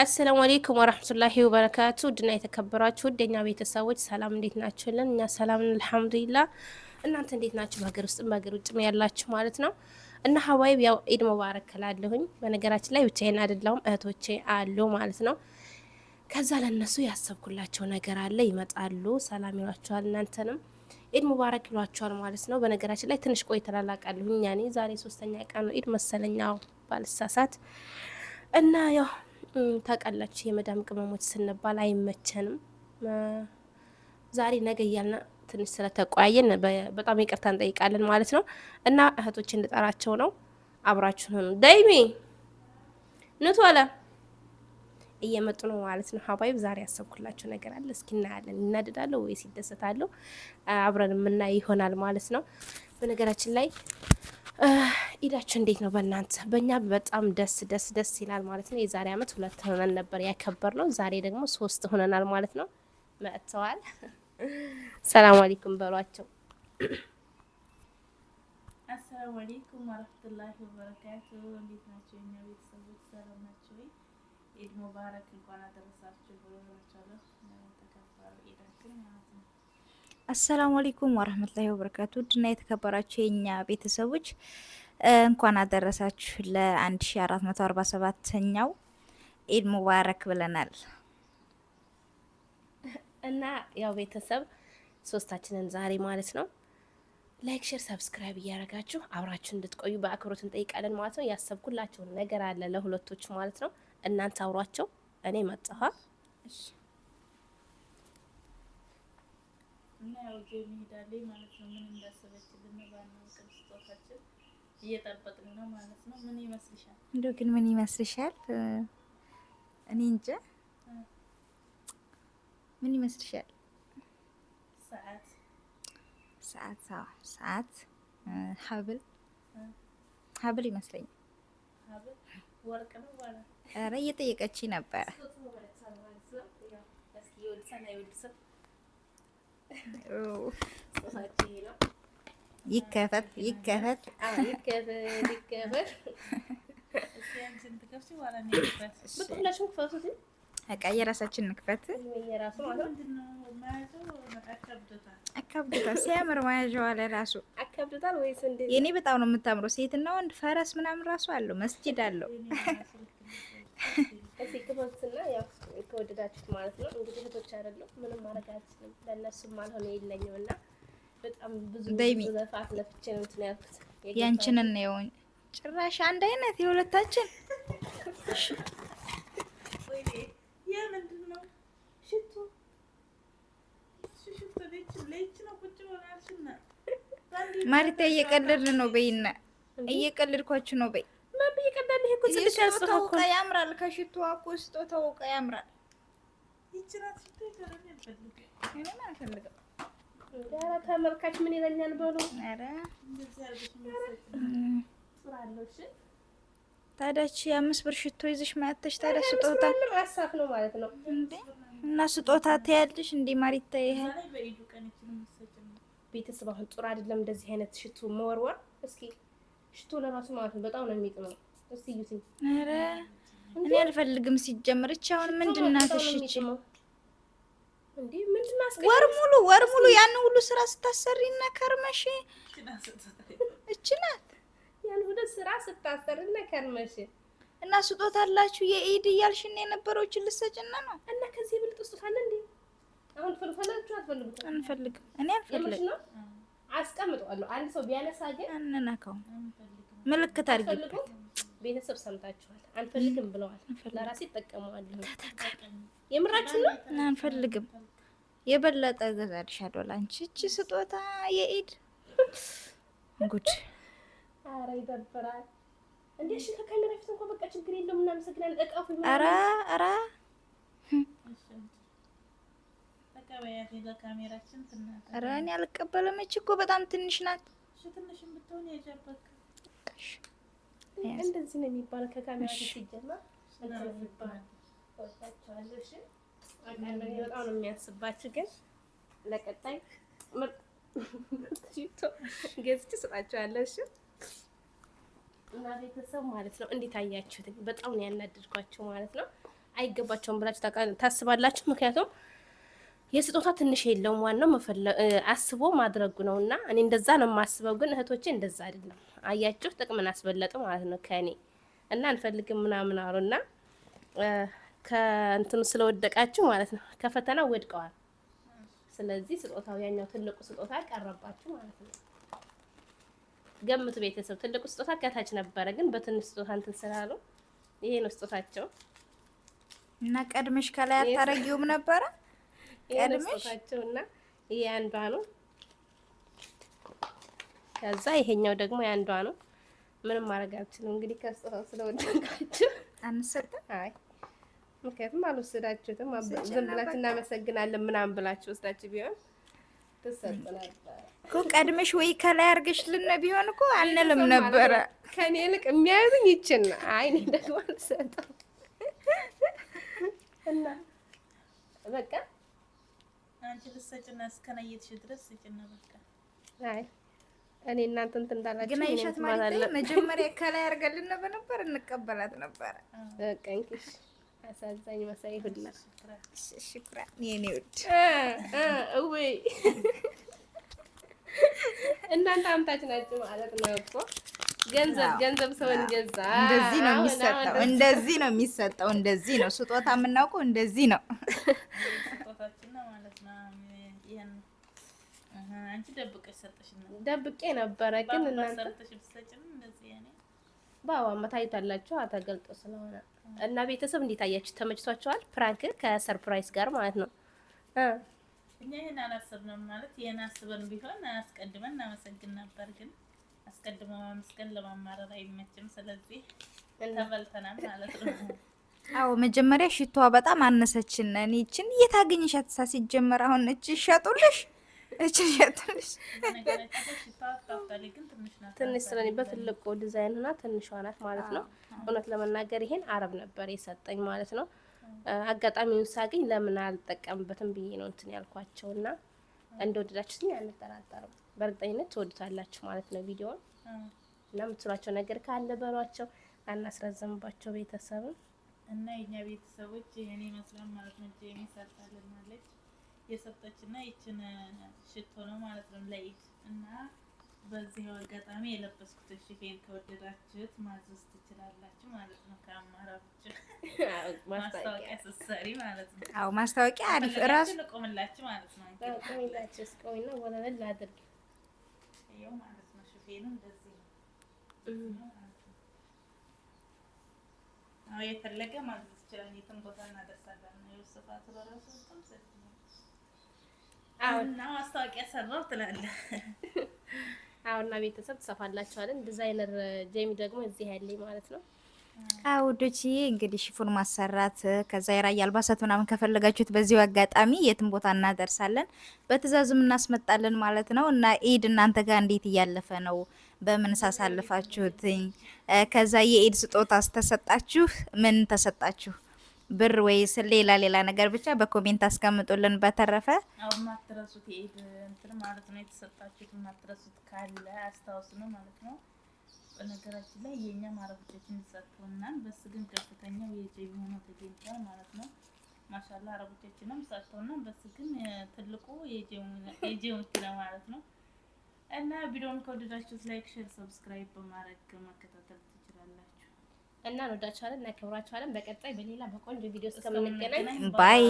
አሰላሙ አለይኩም ወራህመቱላሂ ወበረካቱ ድና የተከበራችሁ ወደኛ ቤተሰቦች ሰላም እንዴት ናችሁልን? እኛ ሰላም አልሐምዱሊላህ። እናንተ እንዴት ናችሁ? በሀገር ውስጥም በሀገር ውጭም ያላችሁ ማለት ነው። እና ሀዋይብ ያው ኢድ ሙባረክ እላለሁኝ። በነገራችን ላይ ብቻዬን አይደለሁም እህቶቼ አሉ ማለት ነው። ከዛ ለነሱ ያሰብኩላቸው ነገር አለ፣ ይመጣሉ፣ ሰላም ይሏቸዋል፣ እናንተንም ኢድ ሙባረክ ይሏቸዋል ማለት ነው። በነገራችን ላይ ትንሽ ቆይ ተላላቃለሁኝ። ያኔ ዛሬ 3ኛ ቀን ነው ኢድ መሰለኛው ባልሳሳት እና ያው ታውቃላችሁ የመዳም ቅመሞች ስንባል አይመቸንም። ዛሬ ነገ እያልን ትንሽ ስለተቆያየን በጣም ይቅርታ እንጠይቃለን ማለት ነው። እና እህቶች እንድጠራቸው ነው። አብራችሁን ሆኑ። ዳይሚ ንቱ አለ እየመጡ ነው ማለት ነው። ሀባይብ ዛሬ ያሰብኩላቸው ነገር አለ። እስኪ እናያለን። ይናደዳሉ ወይስ ይደሰታሉ? አብረን የምናይ ይሆናል ማለት ነው። በነገራችን ላይ ኢዳችሁ እንዴት ነው በእናንተ? በእኛ በጣም ደስ ደስ ደስ ይላል ማለት ነው። የዛሬ አመት 2 ሆነን ነበር ያከበር ነው። ዛሬ ደግሞ 3 ሆነናል ማለት ነው። መጥተዋል። ሰላም አለይኩም በሏቸው። አሰላሙ አለይኩም ወራህመቱላሂ ወበረካቱ። እንዴት ናቸው የኛ ቤተሰቦች? ሰላም ናቸው ወይ? ኢድ ሙባረክ እንኳን አደረሳችሁ ብሎናችኋለሁ። ተከበረ ኢዳችን ማለት ነው። አሰላሙ አለይኩም ወራህመቱላሂ ወበረካቱ ድና የተከበራችሁ የኛ ቤተሰቦች እንኳን አደረሳችሁ ለ1447ኛው ኢድ ሙባረክ ብለናል። እና ያው ቤተሰብ ሶስታችንን ዛሬ ማለት ነው ላይክ፣ ሼር፣ ሰብስክራይብ እያደረጋችሁ አብራችሁ እንድትቆዩ በአክብሮት እንጠይቃለን ማለት ነው። ያሰብኩላችሁ ነገር አለ ለሁለቶች ማለት ነው። እናንተ አውሯቸው፣ እኔ መጣሁ። እሺ እና ያው ጄሚ ሄዳለች ማለት ነው። ምን እንዳሰበችልን ባናውቅም ስጦታችን እየጠበቅን ነው ማለት ነው። ምን ይመስልሻል? እንደው ግን ምን ይመስልሻል? እኔ እንጃ ምን ይመስልሻል? ሰዓት ሀብል ይመስለኛል። ሀብል ወርቅ ነው ባላ። ኧረ እየጠየቀችኝ ነበረ። ይከፈት በቃ የራሳችን ንክፈት። አካብዶታል። ሲያምር መያዣዋ ለራሱ አካብዶታል ወይስ እንዴ? የኔ በጣም ነው የምታምረው። ሴትና ወንድ ፈረስ ምናምን ራሱ አለው፣ መስጂድ አለው። እዚህ ክፈትና ያው ከወደዳችሁት ማለት ነው። እንግዲህ እህቶች አይደለም ምንም ማድረግ አልችልም። ለእነሱም አልሆነ የለኝም እና በጣም ብዙ ዘፋት ለፍቼ ነው እንትን ያልኩት። ያንቺንን ነው ጭራሽ አንድ አይነት የሁለታችን ማሪታ እየቀለድን ነው በይና፣ እየቀለድኳችሁ ነው በይ። ማን እየቀለድን? ይሄ እኮ ጽድቅ ያስፈካው እኮ ያምራል። ከሽቶዋ እኮ ስጦታው እኮ ያምራል። ይችላል ሽቶ ይከረም ያፈልግ እኔ አልፈልግም። ዳራ ተመልካች ምን ይለኛል በሉ። ኧረ እንደዚህ አድርገሽ ስራለው። እሺ ታዲያች 5 ብር ሽቶ ይዘሽ ማተሽ ታዲያ ስጦታ ሀሳብ ነው ማለት ነው እንዴ? እና ስጦታ ታያለሽ እንዴ ማሪታ? ይሄ ላይ በኢዱ ቀን ይችላል መሰለኝ። ቤተሰብ አሁን ጥሩ አይደለም እንደዚህ አይነት ሽቶ መወርወር። እስኪ ሽቶ ለራሱ ማለት ነው በጣም ነው የሚጥመው። እስቲ ይዩት። ኧረ እኔ አልፈልግም ሲጀምር። እቺ አሁን ምንድናት? እሺ እንዴ ምንድነው? ወር ሙሉ ያን ሁሉ ስራ ስታሰሪና ከርመሽ እቺ ናት ያን ሁሉ ስራ ስታሰሪና ከርመሽ እና ስጦታ አላችሁ የኢድ እያልሽን የነበረውችን ልትሰጭና ነው? እና ከዚህ ብልጥ ስጦታ አለ እንዴ? አሁን ፍልፈላችሁ አትፈልጉት? አንፈልግም። እኔ አልፈልግም። አስቀምጠዋለሁ። አንድ ሰው ቢያነሳ ግን አንነካው። ምልክት አድርጊበት። ቤተሰብ ሰምታችኋል። አንፈልግም ብለዋል። ለራሴ እጠቀመዋለሁ። የምራችሁ ነው? አንፈልግም። የበለጠ ገዛልሻለሁ ላንቺ። እቺ ስጦታ የኢድ ጉድ። ኧረ ይደብራል እንዴ! እሺ ከካሜራ ፊት እንኳን በቃ ችግር የለውም። እናመሰግናለን። እቃፉ ኧረ ለካሜራችን ትናንት ኧረ እኔ አልቀበለም። እቺ እኮ በጣም ትንሽ ናት። እሺ ትንሽም ብትሆን ያጃበክ እንደዚህ ነው የሚባለው። ከካሜራ ፊት ሲጀመር እንትን የሚባለው ወጣቻለሁ። እሺ አቃለኝ። በጣም ነው የሚያስባችሁ፣ ግን ለቀጣይ ገዝቼ እሰጣችኋለሁ። እሺ እና ቤተሰብ ማለት ነው እንዴት አያችሁት? በጣም ነው ያናደድኳቸው ማለት ነው። አይገባቸውም ብላችሁ ታስባላችሁ? ምክንያቱም የስጦታ ትንሽ የለውም፣ ዋናው አስቦ ማድረጉ ነው። እና እኔ እንደዛ ነው የማስበው። ግን እህቶቼ እንደዛ አይደለም። አያችሁ፣ ጥቅምን አስበለጡ ማለት ነው ከእኔ እና አንፈልግም ምናምን አሉና ከእንትኑ ስለወደቃችሁ ማለት ነው ከፈተናው ወድቀዋል። ስለዚህ ስጦታው ያኛው ትልቁ ስጦታ ቀረባችሁ ማለት ነው። ገምቱ ቤተሰብ፣ ትልቁ ስጦታ ከታች ነበረ፣ ግን በትንሽ ስጦታ እንትን ስላሉ ይሄ ነው ስጦታቸው። እና ቀድመሽ ከላይ አታረጊውም ነበረ? ቀድመሽ እና ይሄ አንዷ ነው። ከዛ ይሄኛው ደግሞ ያንዷ ነው። ምንም ማድረግ አልችልም እንግዲህ ከስጦታው ስለወደቃችሁ አንሰጥም። አይ ምክንያቱም አልወሰዳችሁትም። ዝም ብላችሁ እናመሰግናለን ምናምን ብላችሁ ወስዳችሁ ቢሆን ትሰጥ ነበር እኮ። ቀድመሽ ወይ ከላይ አድርገሽልን ቢሆን እኮ አንልም ነበረ። ከኔ ይልቅ የሚያዩኝ ይችን አይ እኔ ደግሞ አልሰጠው እና በቃ አንቺ ልትሰጭና እስከነየትሽ ድረስ ስጭና በቃ። አይ እኔ እናንተ እንትን እንዳላችሁ ግን አይሻት ማለት መጀመሪያ ከላይ አድርገልን ነበር እንቀበላት ነበረ። በቃ እንኪሽ አሳዛኝ መሳይ ሁላ ሽኩራን የኔ ውድ ወይ እናንተ አምታች ናችሁ ማለት ነው እኮ። ገንዘብ ሰውን ገዛ። እንደዚህ ነው የሚሰጠው፣ እንደዚህ ነው የሚሰጠው፣ እንደዚህ ነው ስጦታ የምናውቀው፣ እንደዚህ ነው ስጦታችን ማለት ነው። ይሄን አንቺ ደብቀሽ ሰጠሽና ደብቄ ነበረ፣ ግን እናንተ ሰርተሽ ብትሰጪም እንደዚህ ያኔ ባዋማ ታይታላችሁ አተገልጦ ስለሆነ እና ቤተሰብ እንዴት አያችሁ? ተመችቷቸዋል? ፕራንክ ከሰርፕራይዝ ጋር ማለት ነው። እኛ ይሄን አላሰብንም ማለት ይሄን አስበን ቢሆን አስቀድመን እናመሰግን ነበር፣ ግን አስቀድሞ ማመስገን ለማማረር አይመችም። ስለዚህ ተበልተናል ማለት ነው። አዎ መጀመሪያ ሽቷ በጣም አነሰችን። እኔ እቺን የታገኝሻት ሲጀመር አሁን እቺ ሸጡልሽ ትንሽ ስለኔ በትልቁ ዲዛይን ሆና ትንሿ ናት ማለት ነው። እውነት ለመናገር ይሄን አረብ ነበር የሰጠኝ ማለት ነው። አጋጣሚውን ሳገኝ ለምን አልጠቀምበትም ብዬ ነው እንትን ያልኳቸውና እንደወደዳችሁኝ አንጠራጠርም። በእርግጠኝነት ትወዱታላችሁ ማለት ነው ቪዲዮውን እና የምትሏቸው ነገር ካለ በሏቸው፣ አናስረዘምባቸው ቤተሰብን እና የኛ ቤተሰቦች ይሄን ይመስላል ማለት ነው። ጄሚ ሰርታለን ማለት የሰጠችና ይችን ሽቶ ነው ማለት ነው ለኢድ። እና በዚህ አጋጣሚ የለበስኩት ሽፌን ከወደዳችሁት ማዘዝ ትችላላችሁ ማለት ነው። ከአማራጭ ማስታወቂያ ስትሰሪ ማለት ነው። አዎ ማስታወቂያ አሪፍ ራሱ ልቆምላችሁ ማለት ነው። ቆምላችሁ እስቆይና ወለል ላድርግ ይሄው ማለት ነው። ሽፌኑ እንደዚህ ነው። አዎ የፈለገ ማዘዝ ይችላል። የትም ቦታ እናደርሳለን ነው። የወሰፋቱ ለራሱ በጣም ሰፊ ነው። አሁንና ማስታወቂያ ሰራው ትላለህ። አሁንና ቤተሰብ ትሰፋላችኋለን። ዲዛይነር ጄሚ ደግሞ እዚህ ያለኝ ማለት ነው። አዎ ዶችዬ እንግዲህ ሽፉን ማሰራት ከዛ የራያ አልባሳት ምናምን ከፈለጋችሁት በዚሁ አጋጣሚ የትም ቦታ እናደርሳለን፣ በትዕዛዝም እናስመጣለን ማለት ነው። እና ኢድ እናንተ ጋር እንዴት እያለፈ ነው? በምን ሳሳልፋችሁትኝ? ከዛ የኢድ ስጦታ ተሰጣችሁ? ምን ተሰጣችሁ? ብር ወይስ ሌላ ነገር ብቻ በኮሜንት አስቀምጡልን። በተረፈ አሁን ማትረሱት የኢድ እንትን ማለት ነው የተሰጣችሁት ማትረሱት ካለ አስታውሱ ነው ማለት ነው። በነገራችን ላይ የኛ አረቦቻችን ሰጥተውናል። በስ ግን ከፍተኛው የጄሚ ሆኖ ተገኝቷል ማለት ነው። ማሻአላ አረቦቻችንም ሰጥተውናል። በስ ግን ትልቁ የጄሚ ነው ማለት ነው። እና ቪዲዮውን ከወደዳችሁት ላይክ፣ ሼር፣ ሰብስክራይብ በማድረግ መከታተል ትችላላችሁ። እና እንወዳችኋለን፣ እናከብራችኋለን። በቀጣይ በሌላ በቆንጆ ቪዲዮ እስከምንገናኝ ባይ